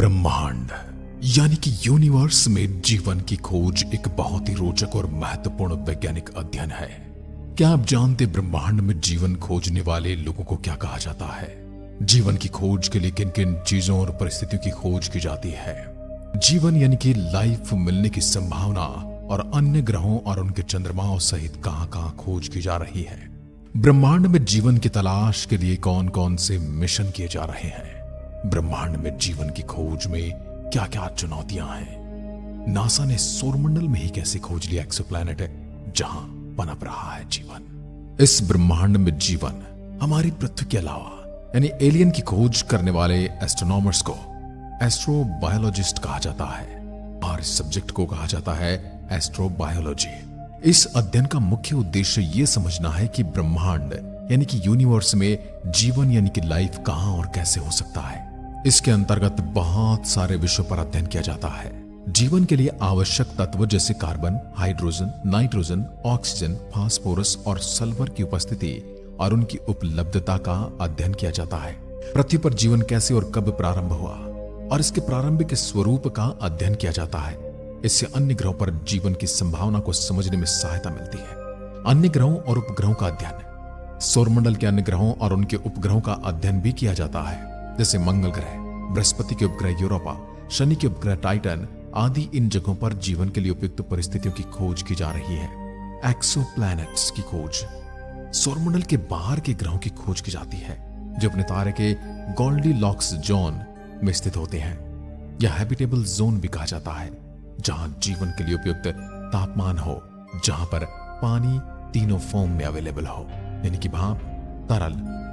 ब्रह्मांड यानी कि यूनिवर्स में जीवन की खोज एक बहुत ही रोचक और महत्वपूर्ण वैज्ञानिक अध्ययन है। क्या आप जानते ब्रह्मांड में जीवन खोजने वाले लोगों को क्या कहा जाता है? जीवन की खोज के लिए किन किन चीजों और परिस्थितियों की खोज की जाती है? जीवन यानी कि लाइफ मिलने की संभावना और अन्य ग्रहों और उनके चंद्रमाओं सहित कहां-कहां खोज की जा रही है? ब्रह्मांड में जीवन की तलाश के लिए कौन कौन से मिशन किए जा रहे हैं? ब्रह्मांड में जीवन की खोज में क्या क्या चुनौतियां हैं? नासा ने सौरमंडल में ही कैसे खोज लिया एक्सोप्लैनेट है जहां पनप रहा है जीवन? इस ब्रह्मांड में जीवन हमारी पृथ्वी के अलावा यानी एलियन की खोज करने वाले एस्ट्रोनॉमर्स को एस्ट्रोबायोलॉजिस्ट कहा जाता है और इस सब्जेक्ट को कहा जाता है एस्ट्रोबायोलॉजी। इस अध्ययन का मुख्य उद्देश्य यह समझना है कि ब्रह्मांड यानी कि यूनिवर्स में जीवन यानी कि लाइफ कहां और कैसे हो सकता है। इसके अंतर्गत बहुत सारे विषयों पर अध्ययन किया जाता है। जीवन के लिए आवश्यक तत्व जैसे carbon, hydrogen, nitrogen, oxygen, phosphorus और सल्फर की उपस्थिति और उनकी उपलब्धता का अध्ययन किया जाता है। पृथ्वी पर जीवन कैसे और कब प्रारंभ हुआ और इसके प्रारंभिक स्वरूप का अध्ययन किया जाता है। इससे अन्य ग्रहों पर जीवन की संभावना को समझने में सहायता मिलती है। अन्य ग्रहों और उपग्रहों का अध्ययन, सौरमंडल के अन्य ग्रहों और उनके उपग्रहों का अध्ययन भी किया जाता है, जैसे मंगल ग्रह, बृहस्पति के उपग्रह यूरोपा, शनि के उपग्रह टाइटन आदि। इन जगहों पर जीवन के लिए उपयुक्त परिस्थितियों की खोज की जा रही है। एक्सोप्लैनेट्स की खोज, सौरमंडल के बाहर के ग्रहों की खोज की जाती है जो अपने तारे के गोल्डीलॉक्स जोन में स्थित होते हैं। यह हैबिटेबल जोन भी कहा जाता है जहां जीवन के लिए उपयुक्त तापमान हो, जहां पर पानी तीनों फॉर्म में अवेलेबल हो, यानी कि भाप, तरल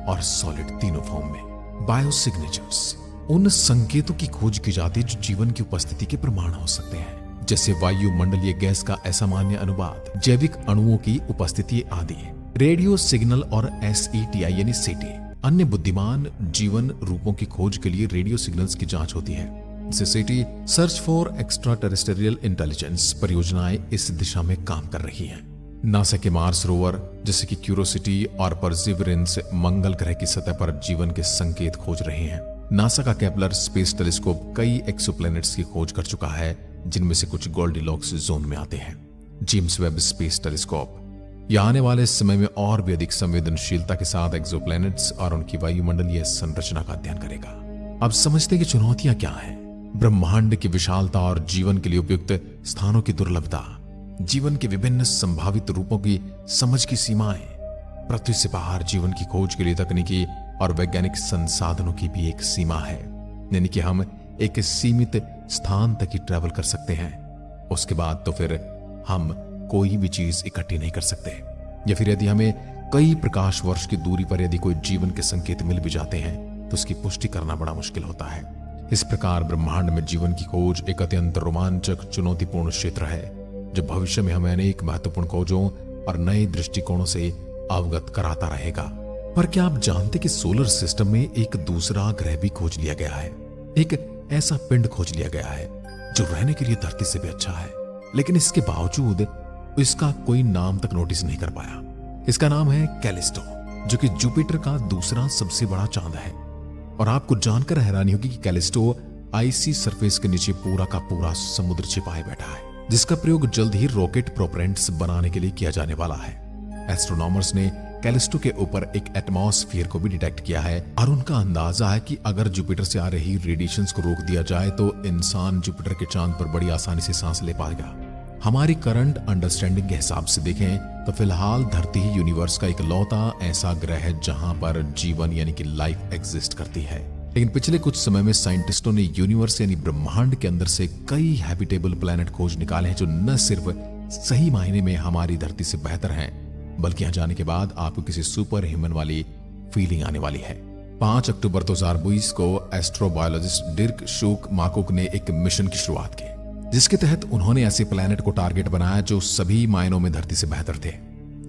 और सॉलिड तीनों फॉर्म में। बायोसिग्नेचर्स, उन संकेतों की खोज की जाती है जो जीवन की उपस्थिति के प्रमाण हो सकते हैं, जैसे वायुमंडलीय गैस का असामान्य अनुपात, जैविक अणुओं की उपस्थिति आदि। रेडियो सिग्नल और SETI यानी SETI, अन्य बुद्धिमान जीवन रूपों की खोज के लिए रेडियो सिग्नल्स की जांच होती है। SETI search for extra terrestrial intelligence परियोजनाएं इस दिशा में काम कर रही हैं। नासा के मार्स रोवर जैसे कि क्यूरोसिटी और परसिवरेंस मंगल ग्रह की सतह पर जीवन के संकेत खोज रहे हैं। नासा का केपलर स्पेस टेलीस्कोप कई एक्सोप्लैनेट्स की खोज कर चुका है, जिनमें से कुछ गोल्डीलॉक्स जोन में आते हैं। जेम्स वेब स्पेस टेलीस्कोप यह आने वाले समय में और भी अधिक संवेदनशीलता के साथ एक्सोप्लैनेट्स और उनकी वायुमंडलीय संरचना का अध्ययन करेगा। अब समझते हैं कि चुनौतियां क्या हैं। ब्रह्मांड की विशालता और जीवन के लिए उपयुक्त स्थानों की दुर्लभता, जीवन के विभिन्न संभावित रूपों की समझ की सीमाएं, पृथ्वी से बाहर जीवन की खोज के लिए तकनीकी और वैज्ञानिक संसाधनों की भी एक सीमा है, यानी कि हम एक सीमित स्थान तक ही ट्रैवल कर सकते हैं। उसके बाद तो फिर हम कोई भी चीज इकट्ठी नहीं कर सकते, या फिर यदि हमें कई प्रकाश वर्ष की दूरी पर यदि कोई जीवन के संकेत मिल भी जाते हैं तो उसकी पुष्टि करना बड़ा मुश्किल होता है। इस प्रकार ब्रह्मांड में जीवन की खोज एक अत्यंत रोमांचक चुनौतीपूर्ण क्षेत्र है जो भविष्य में हमें अनेक महत्वपूर्ण खोजों और नए दृष्टिकोणों से अवगत कराता रहेगा। पर क्या आप जानते कि सोलर सिस्टम में एक दूसरा ग्रह भी खोज लिया गया है? एक ऐसा पिंड खोज लिया गया है जो रहने के लिए धरती से भी अच्छा है, लेकिन इसके बावजूद इसका कोई नाम तक नोटिस नहीं कर पाया। इसका नाम है कैलिस्टो, जो कि जुपिटर का दूसरा सबसे बड़ा चांद है। और आपको जानकर हैरानी होगी कि कैलिस्टो आईसी सरफेस के नीचे पूरा का पूरा समुद्र छिपाए बैठा है, जिसका प्रयोग जल्द ही रॉकेट प्रोपेलेंट्स बनाने के लिए किया जाने वाला है। एस्ट्रोनॉमर्स ने कैलिस्टो के ऊपर एक एटमॉस्फेयर को भी डिटेक्ट किया है और उनका अंदाजा है कि अगर जुपिटर से आ रही रेडिएशंस को रोक दिया जाए तो इंसान जुपिटर के चांद पर बड़ी आसानी से सांस ले पाएगा। हमारी करंट अंडरस्टैंडिंग के हिसाब से देखें तो फिलहाल धरती ही यूनिवर्स का इकलौता ऐसा ग्रह है जहां पर जीवन यानी कि लाइफ एग्जिस्ट करती है। लेकिन पिछले कुछ समय में साइंटिस्टों ने यूनिवर्स यानी ब्रह्मांड के अंदर से कई हैबिटेबल प्लैनेट खोज निकाले हैं जो न सिर्फ सही मायने में हमारी धरती से बेहतर हैं, बल्कि यहां जाने के बाद आपको किसी सुपर ह्यूमन वाली फीलिंग आने वाली है। 5 अक्टूबर 2022 को एस्ट्रोबायोलॉजिस्ट डिर्क शूक माकुक ने एक मिशन की शुरुआत की, जिसके तहत उन्होंने ऐसे प्लैनेट को टारगेट बनाया जो सभी मायनों में धरती से बेहतर थे।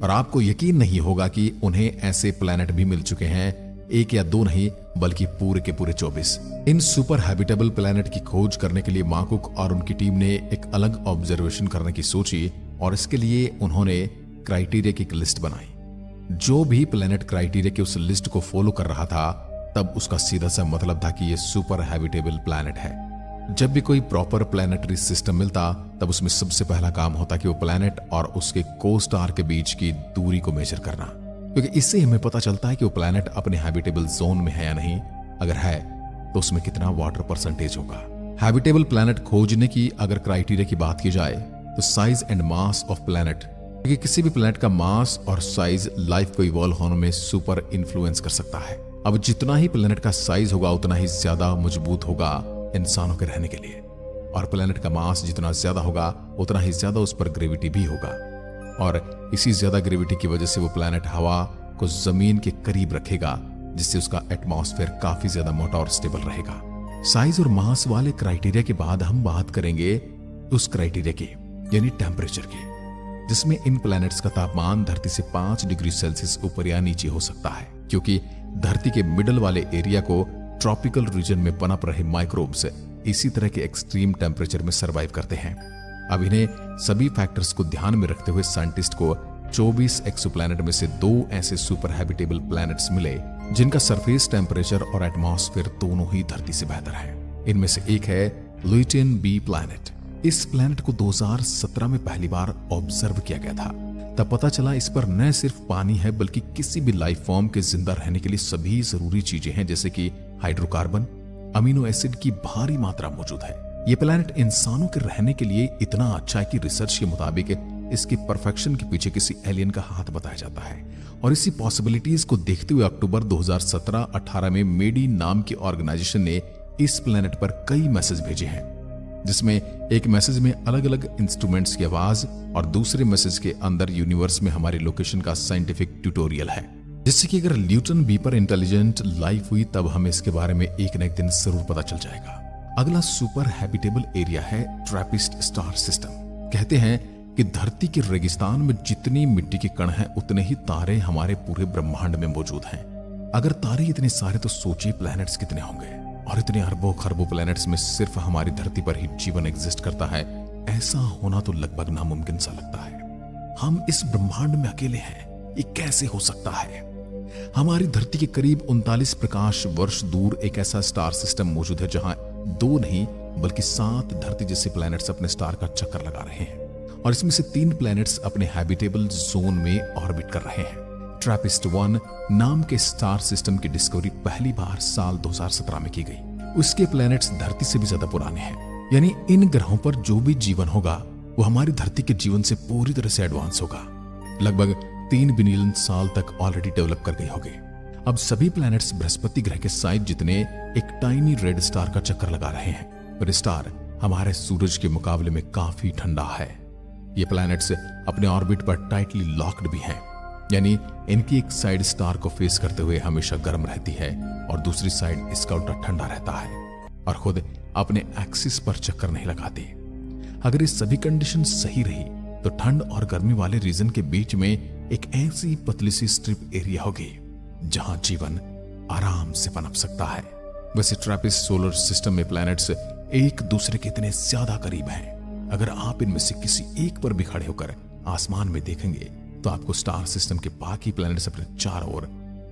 और आपको यकीन नहीं होगा कि उन्हें ऐसे प्लैनेट भी मिल चुके हैं, एक या दो नहीं बल्कि पूरे के पूरे 24। इन सुपर हैबिटेबल प्लैनेट की खोज करने के लिए माकुक और उनकी टीम ने एक अलग ऑब्जर्वेशन करने की सोची और इसके लिए उन्होंने क्राइटेरिया की एक लिस्ट बनाई। जो भी प्लैनेट क्राइटेरिया की उस लिस्ट को फॉलो कर रहा था तब उसका सीधा सा मतलब था कि यह सुपर हैबिटेबल प्लैनेट है। जब भी कोई प्रॉपर प्लैनेटरी सिस्टम मिलता तब उसमें सबसे पहला काम होता कि वो प्लैनेट और उसके को स्टार के बीच की दूरी को मेजर करना, क्योंकि इससे हमें पता चलता है कि वो प्लैनेट अपने हैबिटेबल जोन में है या नहीं। अगर है तो उसमें कितना वाटर परसेंटेज होगा। हैबिटेबल प्लैनेट खोजने की अगर क्राइटेरिया की बात की जाए तो size and mass of planet, क्योंकि किसी भी प्लैनेट का मास और साइज लाइफ को इवॉल्व होने में सुपर इन्फ्लुएंस कर सकता है। अब जितना ही प्लैनेट का साइज होगा उतना ही ज्यादा मजबूत होगा इंसानों के रहने के लिए, और प्लैनेट का मास जितना ज्यादा होगा उतना ही ज्यादा उस पर ग्रेविटी भी होगा, और इसी ज्यादा ग्रेविटी की वजह से वो प्लैनेट हवा को जमीन के करीब रखेगा, जिससे उसका एटमॉस्फेयर काफी ज्यादा मोटा और स्टेबल रहेगा। साइज और मास वाले क्राइटेरिया के बाद हम बात करेंगे उस क्राइटेरिया की, यानी टेम्परेचर की, जिसमें इन प्लैनेट्स का तापमान धरती से 5 डिग्री सेल्सियस ऊपर या नीचे हो सकता है, क्योंकि धरती के मिडल वाले एरिया को ट्रॉपिकल रीजन में पनप रहे माइक्रोब्स इसी तरह के एक्सट्रीम टेम्परेचर में सरवाइव करते हैं। अब इन्हें सभी फैक्टर्स को ध्यान में रखते हुए साइंटिस्ट को 24 एक्सोप्लैनेट में से 2 ऐसे सुपर हैबिटेबल प्लैनेट्स मिले जिनका सरफेस टेम्परेचर और एटमॉस्फेयर दोनों ही धरती से बेहतर है। इनमें से एक है लुइटेन बी प्लैनेट। इस प्लैनेट को 2017 में पहली बार ऑब्जर्व किया गया था। तब पता चला इस पर न सिर्फ पानी है बल्कि किसी भी लाइफ फॉर्म के जिंदा रहने के लिए सभी जरूरी चीजें हैं, जैसे कि हाइड्रोकार्बन, अमीनो एसिड की भारी मात्रा मौजूद है। ये प्लैनेट इंसानों के रहने के लिए इतना अच्छा है कि रिसर्च के मुताबिक इसकी परफेक्शन के पीछे किसी एलियन का हाथ बताया जाता है। और इसी पॉसिबिलिटीज को देखते हुए अक्टूबर 2017-18 में मेडी नाम की ऑर्गेनाइजेशन ने इस प्लैनेट पर कई मैसेज भेजे हैं, जिसमें एक मैसेज में अलग अलग इंस्ट्रूमेंट्स की आवाज और दूसरे मैसेज के अंदर यूनिवर्स में हमारी लोकेशन का साइंटिफिक ट्यूटोरियल है, जिससे कि अगर ल्यूटन बी पर इंटेलिजेंट लाइफ हुई तब हमें इसके बारे में एक न एक दिन जरूर पता चल जाएगा। अगला सुपर हैबिटेबल एरिया है ट्रैपिस्ट स्टार सिस्टम। कहते हैं कि धरती के रेगिस्तान में जितनी मिट्टी के कण हैं उतने ही तारे हमारे पूरे ब्रह्मांड में मौजूद हैं। अगर तारे इतने सारे तो सोचिए प्लैनेट्स कितने होंगे, और इतने अरबों खरबों प्लैनेट्स में सिर्फ हमारी धरती पर ही जीवन एग्जिस्ट करता है। ऐसा होना तो लगभग नामुमकिन सा लगता है। हम इस ब्रह्मांड में अकेले हैं, ये कैसे हो सकता है? हमारी धरती के करीब 39 प्रकाश वर्ष दूर एक ऐसा स्टार सिस्टम मौजूद है जहां 2 नहीं बल्कि 7 धरती जैसे प्लैनेट्स अपने स्टार का चक्कर लगा रहे हैं, और इसमें से 3 प्लैनेट्स अपने हैबिटेबल जोन में ऑर्बिट कर रहे हैं। ट्रैपिस्ट 1 नाम के स्टार सिस्टम की डिस्कवरी पहली बार साल 2017 में की गई। उसके प्लैनेट्स धरती से भी ज्यादा पुराने हैं, यानी इन ग्रहों पर जो भी जीवन होगा वो हमारी धरती के जीवन से पूरी तरह से एडवांस होगा। लगभग 3 बिलियन साल तक ऑलरेडी डेवलप कर गए होंगे। अब सभी प्लैनेट्स बृहस्पति ग्रह के साइज जितने एक टाइनी रेड स्टार का चक्कर लगा रहे हैं, पर स्टार हमारे सूरज के मुकाबले में काफी ठंडा है। ये प्लैनेट्स अपने ऑर्बिट पर टाइटली लॉक्ड भी हैं, यानी इनकी एक साइड स्टार को फेस करते हुए हमेशा गर्म रहती है और दूसरी साइड इसका उल्टा ठंडा रहता है और खुद अपने एक्सिस पर चक्कर नहीं लगाती। अगर ये सभी कंडीशन सही रही तो ठंड और गर्मी वाले रीजन के बीच में एक ऐसी पतली सी स्ट्रिप एरिया होगी जहां जीवन आराम से पनप सकता है। वैसे ट्रैपिस्ट सोलर सिस्टम में प्लैनेट्स एक दूसरे के इतने ज्यादा करीब हैं, अगर आप इनमें से किसी एक पर भी खड़े होकर आसमान में देखेंगे तो आपको स्टार सिस्टम के बाकी प्लैनेट्स अपने चारों ओर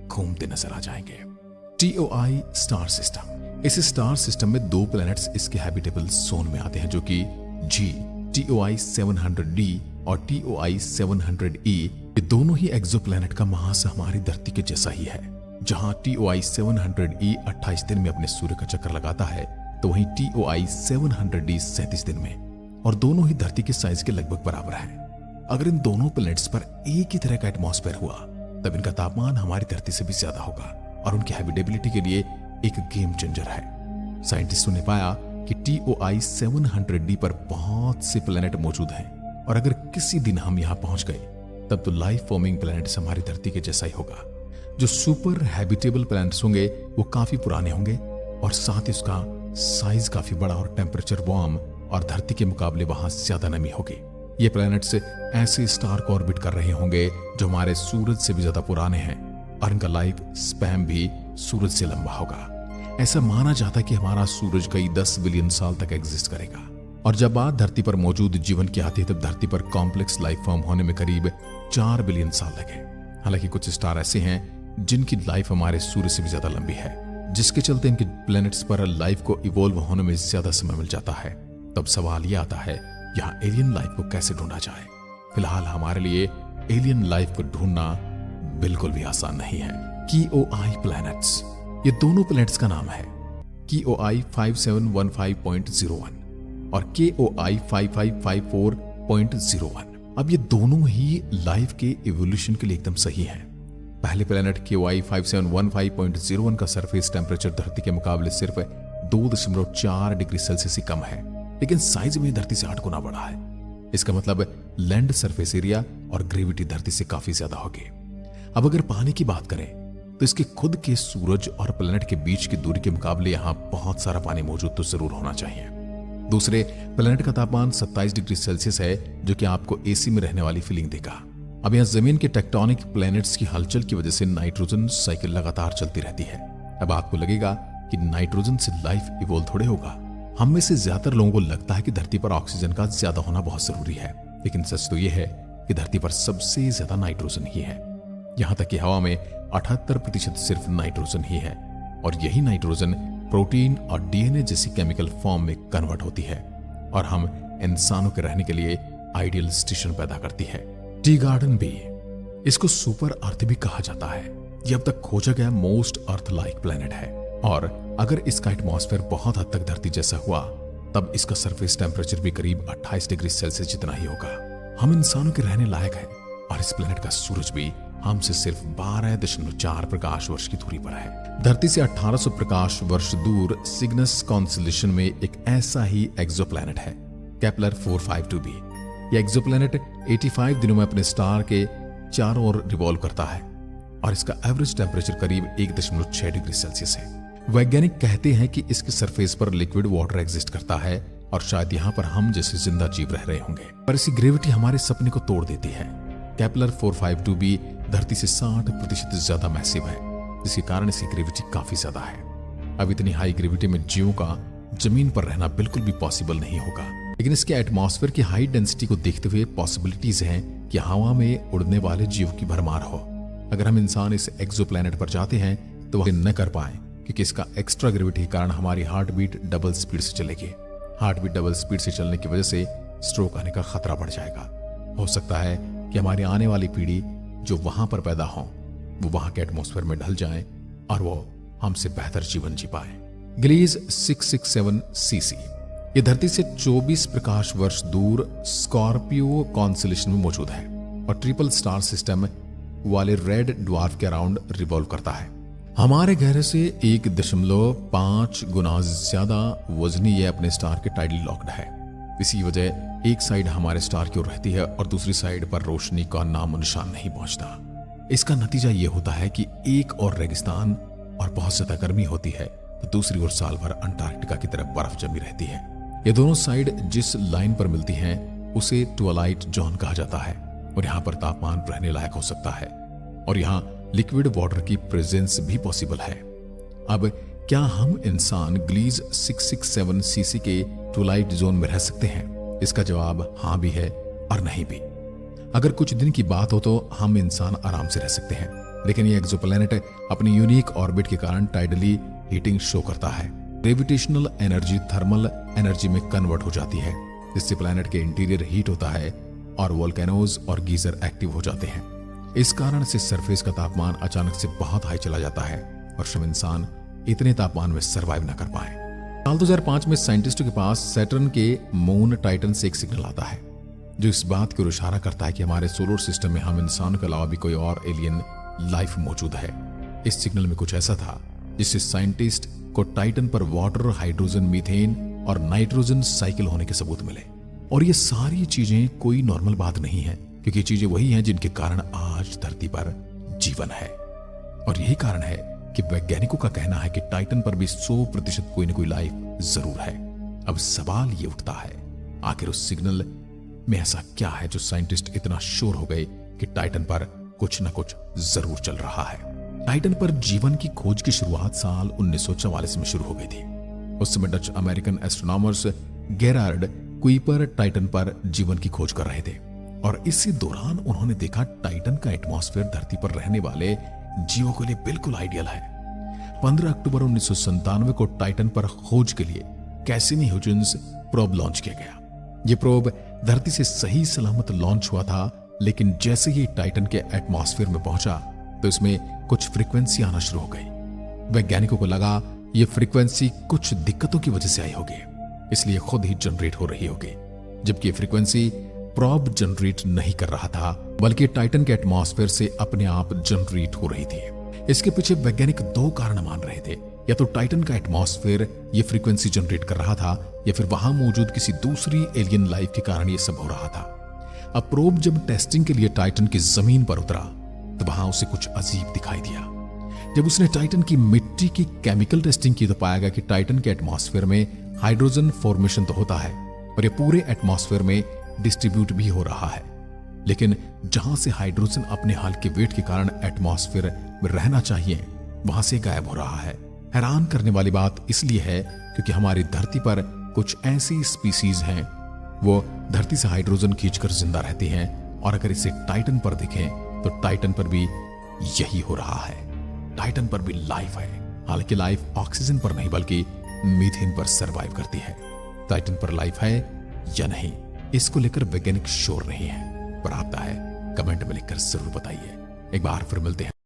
घूमते नजर आ जाएंगे। TOI star system. इस स्टार सिस्टम में 2 प्लैनेट्स इसके हैबिटेबल जोन में आते हैं, जो कि जी TOI 700d और TOI 700e। ये दोनों ही एक्सोप्लैनेट का मास हमारी धरती के जैसा ही है। जहां TOI 700e 28 दिन में अपने सूर्य का चक्कर लगाता है तो वहीं TOI 700d 37 दिन में, और दोनों ही धरती के साइज के लगभग बराबर है। अगर इन दोनों प्लैनेट्स पर एक ही तरह का एटमॉस्फेयर हुआ तब इनका तापमान हमारी धरती से भी ज्यादा होगा और उनकी हैबिटेबिलिटी के लिए एक गेम चेंजर है। साइंटिस्टों ने पाया कि TOI 700d पर बहुत से प्लैनेट मौजूद हैं, और अगर किसी दिन हम यहां पहुंच गए तब तो लाइफ फॉर्मिंग प्लैनेट्स हमारी धरती के जैसा ही होगा। जो सुपर हैबिटेबल प्लैनेट्स होंगे वो काफी पुराने होंगे और साथ ही उसका साइज काफी बड़ा और टेम्परेचर वार्म, और धरती के मुकाबले वहां ज्यादा नमी होगी। ये प्लैनेट्स ऐसे स्टार को ऑर्बिट कर रहे होंगे जो हमारे सूरज से भी ज्यादा पुराने हैं, और इनका लाइफ स्पैन भी सूरज से लंबा होगा। ऐसा माना जाता है कि हमारा सूरज कई 10 बिलियन साल तक एग्जिस्ट करेगा, और जब बात धरती पर मौजूद जीवन की आती है तब धरती पर कॉम्प्लेक्स लाइफ फॉर्म होने में करीब 4 बिलियन साल लगे। हालांकि कुछ स्टार ऐसे हैं जिनकी लाइफ हमारे सूर्य से भी ज्यादा लंबी है, जिसके चलते इनके प्लैनेट्स पर लाइफ को इवॉल्व होने में ज्यादा समय मिल जाता है। तब सवाल यह आता है, यहाँ एलियन लाइफ को कैसे ढूंढा जाए? फिलहाल हमारे लिए एलियन लाइफ को ढूंढना बिल्कुल भी आसान नहीं है। KOI प्लैनेट्स, ये दोनों प्लैनेट्स का नाम है। KOI 5715.01 और KOI 5554.01। अब ये दोनों ही लाइफ के इवोल्यूशन के लिए एकदम सही हैं। पहले प्लैनेट KOI 5715.01 का सरफेस टेम्परेचर धरती के मुकाबले सिर्फ 2.4 डिग्री सेल्सियस ही कम है, लेकिन साइज में धरती से 8 गुना बड़ा है। इसका मतलब लैंड सरफेस एरिया और ग्रेविटी धरती से काफी ज्यादा होगी। अब अगर पानी की बात करें तो इसके खुद के सूरज और प्लैनेट के बीच की दूरी के मुकाबले यहां बहुत सारा पानी मौजूद तो जरूर होना चाहिए। दूसरे, प्लैनेट का तापमान 27 डिग्री सेल्सियस है, जो कि आपको एसी में रहने वाली फीलिंग देगा। अब यहां जमीन के टेक्टोनिक प्लैनेट्स की हलचल की वजह से नाइट्रोजन साइकिल लगातार चलती रहती है। अब आपको लगेगा कि नाइट्रोजन से लाइफ इवॉल्व थोड़े होगा। हम में से ज्यादातर लोगों को लगता है कि धरती पर ऑक्सीजन का ज्यादा होना बहुत जरूरी है, लेकिन सच तो यह है कि धरती पर सबसे ज्यादा नाइट्रोजन ही है। यहां तक कि हवा में 78% सिर्फ नाइट्रोजन ही है, और यही नाइट्रोजन प्रोटीन और डीएनए जैसी केमिकल फॉर्म में कन्वर्ट होती है और हम इंसानों के रहने के लिए आइडियल स्टेशन पैदा करती है। टी गार्डन भी, इसको सुपर अर्थ भी कहा जाता है। यह अब तक खोजा गया मोस्ट अर्थ लाइक प्लैनेट है, और अगर इसका एटमॉस्फेयर बहुत हद तक धरती जैसा हुआ तब इसका सरफेस टेम्परेचर भी करीब 28 डिग्री सेल्सियस जितना ही होगा। हम इंसानों के रहने लायक है, और इस प्लैनेट का सूरज भी हमसे सिर्फ 12.4 प्रकाश वर्ष की दूरी पर है। धरती से 1800 प्रकाश वर्ष दूर सिग्नस कॉन्स्टेलेशन में एक ऐसा ही एक्सोप्लैनेट है, केपलर 452b। यह एक्सोप्लैनेट 85 दिनों में अपने स्टार के चारों ओर रिवॉल्व करता है, और इसका एवरेज टेम्परेचर करीब 1.6 डिग्री सेल्सियस है। वैज्ञानिक कहते हैं कि इसके सरफेस पर लिक्विड वाटर एग्जिस्ट करता है, और शायद यहाँ पर हम जैसे जिंदा जीव रह रहे होंगे, पर इसी ग्रेविटी हमारे सपने को तोड़ देती है। केपलर 452b धरती से 60% ज्यादा मैसिव है, जिसके कारण इसकी ग्रेविटी काफी ज्यादा है। अब इतनी हाई ग्रेविटी में जीवों का जमीन पर रहना बिल्कुल भी पॉसिबल नहीं होगा, लेकिन इसके एटमॉस्फेयर की हाई डेंसिटी को देखते हुए पॉसिबिलिटीज हैं कि हवा में उड़ने वाले जीवों की भरमार हो। अगर हम इंसान इस एक्सोप्लैनेट पर जाते हैं तो वह न कर पाए, क्योंकि इसका एक्स्ट्रा ग्रेविटी के कारण हमारी हार्ट बीट डबल स्पीड से चलेगी। हार्ट बीट डबल स्पीड से चलने की वजह से स्ट्रोक आने का खतरा बढ़ जाएगा। हो सकता है कि हमारी आने वाली पीढ़ी जो वहां पर पैदा हो वो वहां के एटमॉस्फेयर में ढल जाए और वो हमसे बेहतर जीवन जी पाए। ग्लीज 667 सीसी, ये धरती से 24 प्रकाश वर्ष दूर स्कॉर्पियो कॉन्स्टेलेशन में मौजूद है, और ट्रिपल स्टार सिस्टम वाले रेड ड्वार्फ के अराउंड रिवॉल्व करता है। हमारे गहरे से 1.5 गुना ज्यादा वजनी ये अपने स्टार के टाइडली लॉक्ड है। इसी वजह एक साइड हमारे स्टार की ओर रहती है और दूसरी साइड पर रोशनी का नामो निशान नहीं पहुंचता। इसका नतीजा यह होता है कि एक और रेगिस्तान और बहुत ज्यादा गर्मी होती है, तो दूसरी ओर साल भर अंटार्कटिका की तरफ बर्फ जमी रहती है। ये दोनों साइड जिस लाइन पर मिलती हैं उसे ट्विलाइट जोन कहा जाता है, और यहाँ पर तापमान रहने लायक हो सकता है, और यहाँ लिक्विड वाटर की प्रेजेंस भी पॉसिबल है। अब क्या हम इंसान ग्लीज 667 सीसी के ट्विलाइट जोन में रह सकते हैं? इसका जवाब हाँ भी है और नहीं भी। अगर कुछ दिन की बात हो तो हम इंसान आराम से रह सकते हैं, लेकिन ये एक्सोप्लैनेट अपनी यूनिक ऑर्बिट के कारण टाइडली हीटिंग शो करता है। ग्रेविटेशनल एनर्जी थर्मल एनर्जी में कन्वर्ट हो जाती है, जिससे प्लैनेट के इंटीरियर हीट होता है और वोल्केनोज और गीजर एक्टिव हो जाते हैं। इस कारण से सरफेस का तापमान अचानक से बहुत हाई चला जाता है और हम इंसान इतने तापमान में सरवाइव न कर पाए। साल 2005 में साइंटिस्टों के पास सैटर्न के मून टाइटन से एक सिग्नल आता है, जो इस बात की ओर इशारा करता है कि हमारे सोलर सिस्टम में हम इंसान के अलावा भी कोई और एलियन लाइफ मौजूद है। इस सिग्नल में कुछ ऐसा था जिससे साइंटिस्ट को टाइटन पर वाटर, हाइड्रोजन, मीथेन और नाइट्रोजन साइकिल होने के सबूत मिले। और ये सारी चीजें कोई नॉर्मल बात नहीं है, क्योंकि चीजें वही हैं जिनके कारण आज धरती पर जीवन है। और यही कारण है कि वैज्ञानिकों का कहना है कि टाइटन पर भी 100% कोई न कोई लाइफ जरूर है। अब सवाल ये उठता है, आखिर उस सिग्नल में ऐसा क्या है जो साइंटिस्ट इतना श्योर हो गए कि टाइटन पर कुछ न कुछ जरूर चल रहा है। टाइटन पर जीवन की खोज की शुरुआत साल 1944 में शुरू हो गई थी। उस समय Dutch American astronomers Gerard Kuiper Titan पर जीवन की खोज कर रहे थे, और इसी दौरान उन्होंने देखा टाइटन का एटमॉस्फेयर धरती पर रहने वाले जीवों के लिए बिल्कुल आइडियल है। 15 अक्टूबर 1997 को टाइटन पर खोज के लिए कैसिनी ह्यूजेंस प्रोब लॉन्च किया गया। यह प्रोब धरती से सही सलामत लॉन्च हुआ था, लेकिन जैसे ही टाइटन के एटमॉस्फेयर में पहुंचा तो इसमें कुछ फ्रीक्वेंसी आना शुरू हो गई। वैज्ञानिकों को लगा यह फ्रीक्वेंसी कुछ दिक्कतों की वजह से आई होगी, इसलिए खुद ही जनरेट हो रही होगी, जबकि ये फ्रीक्वेंसी प्रोब जनरेट नहीं कर रहा था, बल्कि टाइटन के एटमॉस्फेयर से अपने आप जनरेट हो रही थी। इसके पीछे वैज्ञानिक दो कारण मान रहे थे, या तो टाइटन का एटमॉस्फेयर ये फ्रीक्वेंसी जनरेट कर रहा था, या फिर वहां मौजूद किसी दूसरी एलियन लाइफ के कारण ये सब हो रहा था। अब प्रोब जब टेस्टिंग के लिए टाइटन की जमीन पर उतरा तो वहां उसे कुछ अजीब दिखाई दिया। जब उसने टाइटन की मिट्टी की केमिकल टेस्टिंग की तो पाया गया कि टाइटन के एटमॉस्फेयर में हाइड्रोजन फॉर्मेशन तो होता है और ये पूरे एटमॉस्फेयर में डिस्ट्रीब्यूट भी हो रहा है, लेकिन जहां से हाइड्रोजन अपने हाल के वेट के कारण एटमॉस्फेयर में रहना चाहिए वहां से गायब हो रहा है। हैरान करने वाली बात इसलिए है क्योंकि हमारी धरती पर कुछ ऐसी स्पीसीज हैं वो धरती से हाइड्रोजन खींचकर जिंदा रहती हैं, और अगर इसे टाइटन पर देखें तो टाइटन पर भी यही हो रहा है। टाइटन पर भी लाइफ है, हालांकि लाइफ ऑक्सीजन पर नहीं बल्कि मीथेन पर सरवाइव करती है। टाइटन पर लाइफ है या नहीं, इसको लेकर वैज्ञानिक श्योर नहीं है, पर आता है कमेंट में लिखकर जरूर बताइए। एक बार फिर मिलते हैं।